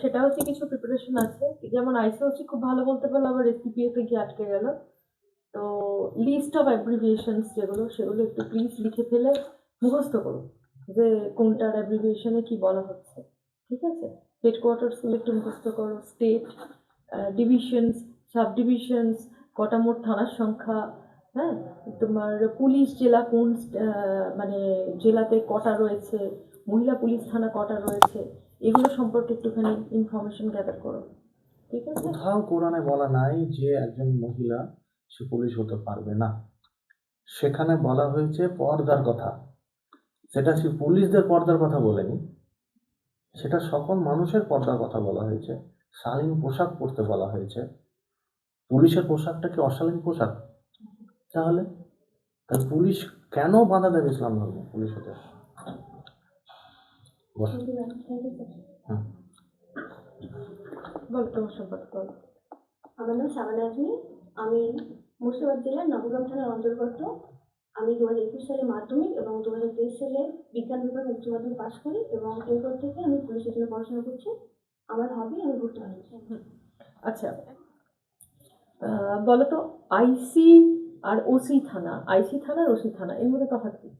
সেটা হচ্ছে কিছু প্রিপারেশন আছে, যেমন আইসিওসি খুব ভালো বলতে পারলো, আবার এসপিপিএতে গিয়ে আটকে গেল। তো লিস্ট অফ অ্যাব্রিভিয়েশনস যেগুলো, সেগুলো একটু প্লিজ লিখে ফেলে মুখস্থ করুন যে কোনটার অ্যাব্রিভিয়েশনে কি বলা হচ্ছে, ঠিক আছে? হেডকোয়ার্টার্সগুলো একটু মুখস্থ করো, স্টেট, ডিভিশনস, সাব ডিভিশনস, কটা মোট থানার সংখ্যা, হ্যাঁ, তোমার পুলিশ জেলা কোন মানে জেলাতে কটা রয়েছে, মহিলা পুলিশ থানা কটা রয়েছে, এগুলো সম্পর্কে একটুখানি ইনফরমেশন গ্যাদার করো, ঠিক আছে? কোথাও কোরআনে বলা নাই যে একজন মহিলা সে পুলিশ হতে পারবে না। সেখানে বলা হয়েছে পর্দার কথা। সেটা সে পুলিশদের পর্দার কথা বলেনি, সেটা সকল মানুষের পর্দার কথা বলা হয়েছে। শালীন পোশাক পরতে বলা হয়েছে। পুলিশের পোশাকটা কি অশালীন পোশাক? তাহলে পুলিশ কেন বাধা দেবে ইসলাম ধর্ম পুলিশ হতে? হ্যাঁ, বল তোমার সম্পর্কে বল। আমার নাম শাবানা আজমি। আমি মুর্শিদাবাদ জেলার নবগ্রাম থানার অন্তর্গত। আমি 2021 সালে মাধ্যমিক এবং 2023 সালে বিজ্ঞান বিভাগ উচ্চ মাধ্যমিক পাশ করি এবং এরপর থেকে আমি পুলিশের জন্য পড়াশোনা করছি। আমার হবি আমি ঘুরতে ভালো। আচ্ছা, বলো তো আইসি আর ওসি থানা, আইসি থানা আর ওসি থানা এর মধ্যে তফাৎ কি?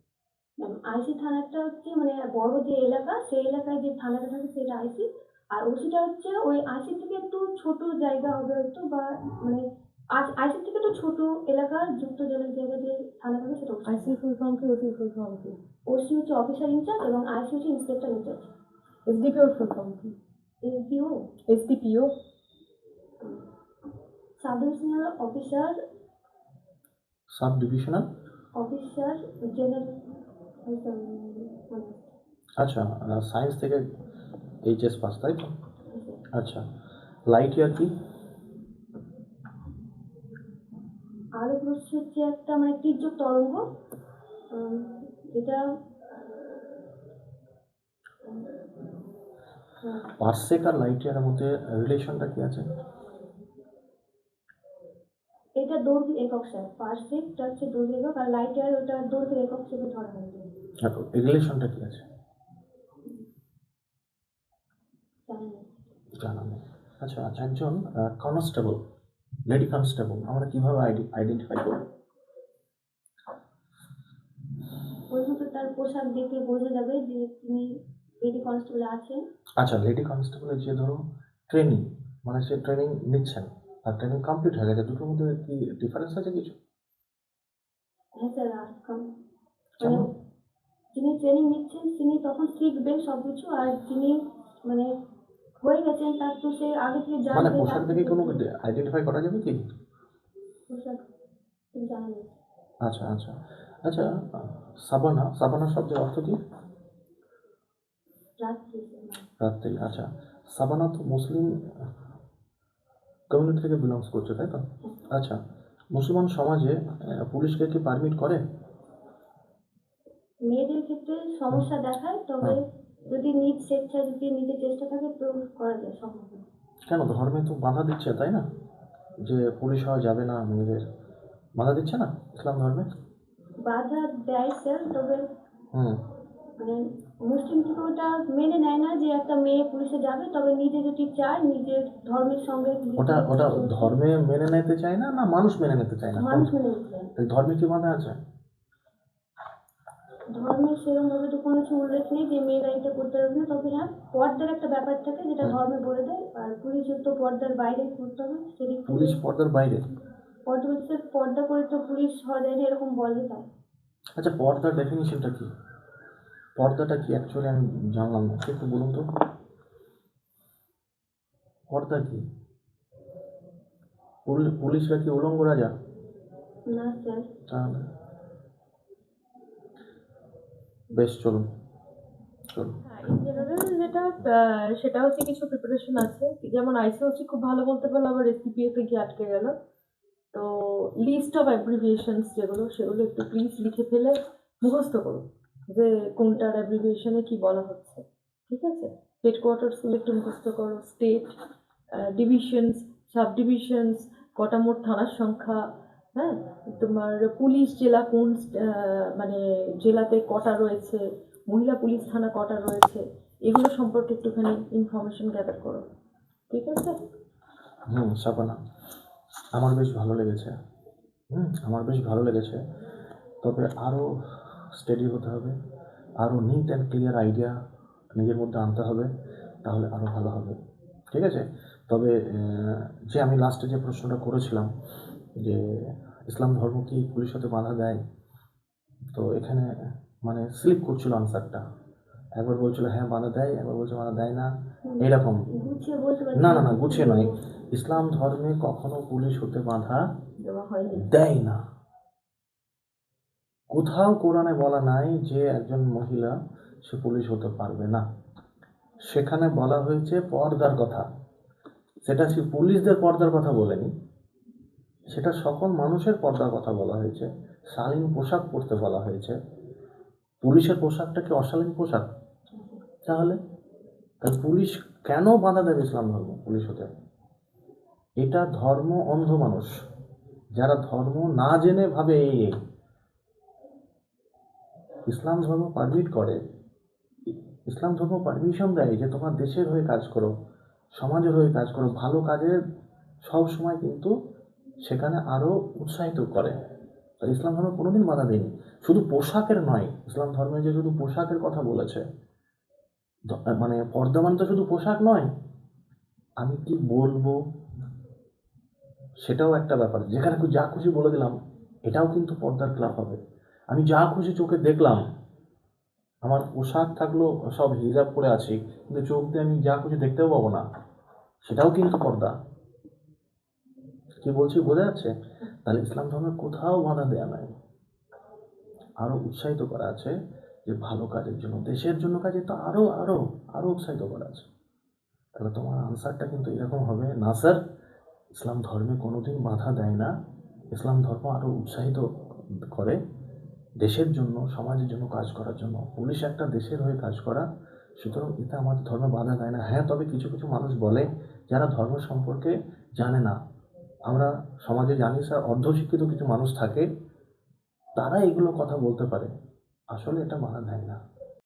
আইসি থানাটা হচ্ছে মানে বড় যে এলাকা, সেই এলাকায় যে থানাটা থাকে সেটা আইসি, আর ওসিটা হচ্ছে ওই আইসি থেকে একটু ছোট জায়গা হবে হয়তো, বা মানে আইসি থেকে একটু ছোট এলাকা যুক্ত জলের জায়গা যে থানা থাকে সেটা আইসি ফুল ফর্ম কি, ওসি ফুল ফর্ম কি? ওসি হচ্ছে অফিসার ইনচার্জ এবং আইসি হচ্ছে ইন্সপেক্টর ইনচার্জ। এসডিপিওর ফুল ফর্ম কি? SDO, SDPO sub divisional officer, sub divisional officer general. আচ্ছা, সায়েন্স থেকে এইচএস পাস, তাই তো? আচ্ছা, লাইট ইয়ার কি? আলোক রশ্মি হচ্ছে একটা মানে তীর্যক তরঙ্গ, যেটা পার্সেক আর লাইট ইয়ারের মধ্যে রিলেশনটা কি আছে? এটা দৈর্ঘ্য একক স্যার। পারসেকটা হচ্ছে দৈর্ঘ্য একক, আর লাইট ইয়ার ওটা দৈর্ঘ্য একক হিসেবে ধরা হয়। রিলেশনটা কি আছে জানি না। জানা নেই। আচ্ছা, একজন কনস্টেবল, লেডি কনস্টেবল আমরা কিভাবে আইডেন্টিফাই করব? প্রথমত তার পোশাক দেখে বোঝা যাবে যে তিনি লেডি কনস্টেবল আছেন। আচ্ছা, লেডি কনস্টেবলের যে ধরো ট্রেনিং, মানে সে ট্রেনিং নিচ্ছেন আর ট্রেনিং কমপ্লিট হয়ে গেছে, দুটোর মধ্যে কি ডিফারেন্স আছে কিছু? হ্যাঁ স্যার, মানে যিনি ট্রেনিং নিচ্ছেন তিনি তখন শিখবেন সবকিছু, আর যিনি মানে হয়ে গেছেন তার তো সে আগে থেকে মানে জানবে। পোশাক দেখে কোনো আইডেন্টিফাই করা যাবে কি? পোশাক জানা নেই। আচ্ছা আচ্ছা আচ্ছা, সাবানা, সাবানা শব্দের অর্থ কি? রাত্রি। রাত্রি। আচ্ছা, সাবানা তো মুসলিম কমিউনিটি থেকে বিলংস করছে, তাই তো? আচ্ছা, মুসলমান সমাজে পুলিশকে কি পারমিট করে? মেয়েদের ক্ষেত্রে সমস্যা দেখায়, তবে যদি নিজ স্বেচ্ছায় যদি নিজের চেষ্টা থাকে তো করা যায়, সম্ভব। কেন, ধর্মে তো বাধা দিচ্ছে, তাই না? যে পুলিশ হওয়া যাবে না, মেয়েদের বাধা দিচ্ছে না ইসলাম ধর্মে? বাধা দেয় স্যার, তবে মানে মুসলিম থেকে ওটা মেনে নেয় না যে একটা মেয়ে পুলিশে যাবে, তবে নিজে যদি চায় নিজের ধর্মের সঙ্গে। ওটা ওটা ধর্মে মেনে নিতে চায় না, না মানুষ মেনে নিতে চায় না? মানুষ মেনে নিতে চায়। ধর্মে কি বাধা আছে? ধর্মে সেরকম ভাবে তো কোনো কিছু উল্লেখ নেই যে মেয়েরা এটা করতে পারবে না, তবে হ্যাঁ পর্দার একটা ব্যাপার থাকে যেটা ধর্মে বলে দেয়, আর পুলিশের তো পর্দার বাইরে করতে হবে সেদিক থেকে। পুলিশ পর্দার বাইরে? পর্দা বলতে পর্দা করে তো পুলিশ হওয়া যায় না এরকম বলে তাই। আচ্ছা, পর্দার ডেফিনিশনটা কি? পর্দাটা কি অ্যাকচুয়ালি আমি জানলাম না, একটু বলুন তো। পর্দা কি? পুলিশরা কি উলঙ্গ রাজা? না স্যার। তাহলে বেশ, চলুন চলুন। ইন জেনারেল যেটা সেটা হচ্ছে কিছু প্রিপারেশন আছে, যেমন আইসিওসি খুব ভালো বলতে পারলো, আবার এসপিপিএতে গিয়ে আটকে গেল। তো লিস্ট অফ অ্যাব্রিভিয়েশনস যেগুলো, সেগুলো একটু প্লিজ লিখে ফেলে মুখস্থ করুন যে কোনটার অ্যাব্রিভিয়েশনে কি বলা হচ্ছে, ঠিক আছে? হেডকোয়ার্টার্সগুলো একটু মুখস্থ করো, স্টেট, ডিভিশনস, সাব ডিভিশনস, কটা মোট থানার সংখ্যা, হ্যাঁ, তোমার পুলিশ জেলা কোন মানে জেলাতে কটা রয়েছে, মহিলা পুলিশ থানা কটা রয়েছে, এগুলো সম্পর্কে একটুখানি ইনফরমেশন গ্যাদার করো, ঠিক আছে? সাপানা, আমার বেশ ভালো লেগেছে। আমার বেশ ভালো লেগেছে, তবে আরও স্টেডি হতে হবে, আরও নিট অ্যান্ড ক্লিয়ার আইডিয়া নিজের মধ্যে আনতে হবে, তাহলে আরও ভালো হবে, ঠিক আছে? তবে যে আমি লাস্টে যে প্রশ্নটা করেছিলাম যে ইসলাম ধর্ম কি পুলিশ হতে বাধা দেয়, তো এখানে মানে স্লিপ করছিল আনসারটা। একবার বলছিল হ্যাঁ বাধা দেয়, একবার বলছে বাধা দেয় না, এইরকম। গুছিয়ে বলতে পারি না না না, গুছিয়ে নয়। ইসলাম ধর্মে কখনো পুলিশ হতে বাধা দেওয়া হয়নি। দেয় না। কোথাও কোরআনে বলা নাই যে একজন মহিলা সে পুলিশ হতে পারবে না। সেখানে বলা হয়েছে পর্দার কথা। সেটা সে পুলিশদের পর্দার কথা বলেনি, সেটা সকল মানুষের পর্দার কথা বলা হয়েছে। শালীন পোশাক পরতে বলা হয়েছে। পুলিশের পোশাকটা কি অশালীন পোশাক? তাহলে পুলিশ কেন বাধা দেবে ইসলাম ধর্ম পুলিশ হতে? এটা ধর্ম অন্ধ মানুষ, যারা ধর্ম না জেনে ভাবে এই ইসলাম ধর্ম পারমিট করে, ইসলাম ধর্ম পারমিশন দেয় যে তোমার দেশের হয়ে কাজ করো, সমাজের হয়ে কাজ করো, ভালো কাজে সব সময় কিন্তু সেখানে আরও উৎসাহিত করে। তাই ইসলাম ধর্ম কোনোদিন বাধা দেয়নি। শুধু পোশাকের নয়, ইসলাম ধর্মে যে শুধু পোশাকের কথা বলেছে, মানে পর্দা মানে তো শুধু পোশাক নয়, আমি কি বলবো সেটাও একটা ব্যাপার। যেখানে যা খুশি বলে দিলাম, এটাও কিন্তু পর্দার খেলাফ হবে। আমি যা খুশি চোখে দেখলাম, আমার পোশাক থাকলো সব হিজাব করে আছি, কিন্তু চোখ দিয়ে আমি যা খুশি দেখতেও পাবো না, সেটাও কিন্তু পর্দা। কি বলছি বোঝা যাচ্ছে? তাহলে ইসলাম ধর্মে কোথাও বাধা দেয়া নাই, আরো উৎসাহিত করা আছে যে ভালো কাজের জন্য, দেশের জন্য কাজে তো আরো আরো আরো উৎসাহিত করা আছে। তাহলে তোমার আনসারটা কিন্তু এরকম হবে, না স্যার, ইসলাম ধর্মে কোনোদিন বাধা দেয় না, ইসলাম ধর্ম আরো উৎসাহিত করে দেশের জন্য, সমাজের জন্য কাজ করার জন্য। পুলিশ একটা দেশের হয়ে কাজ করা, সুতরাং এটা আমাদের ধর্মে বাধা দেয় না। হ্যাঁ, তবে কিছু কিছু মানুষ বলে যারা ধর্ম সম্পর্কে জানে না, আমরা সমাজে জানি স্যার অর্ধশিক্ষিত কিছু মানুষ থাকে, তারা এগুলো কথা বলতে পারে, আসলে এটা বাধা দেয় না।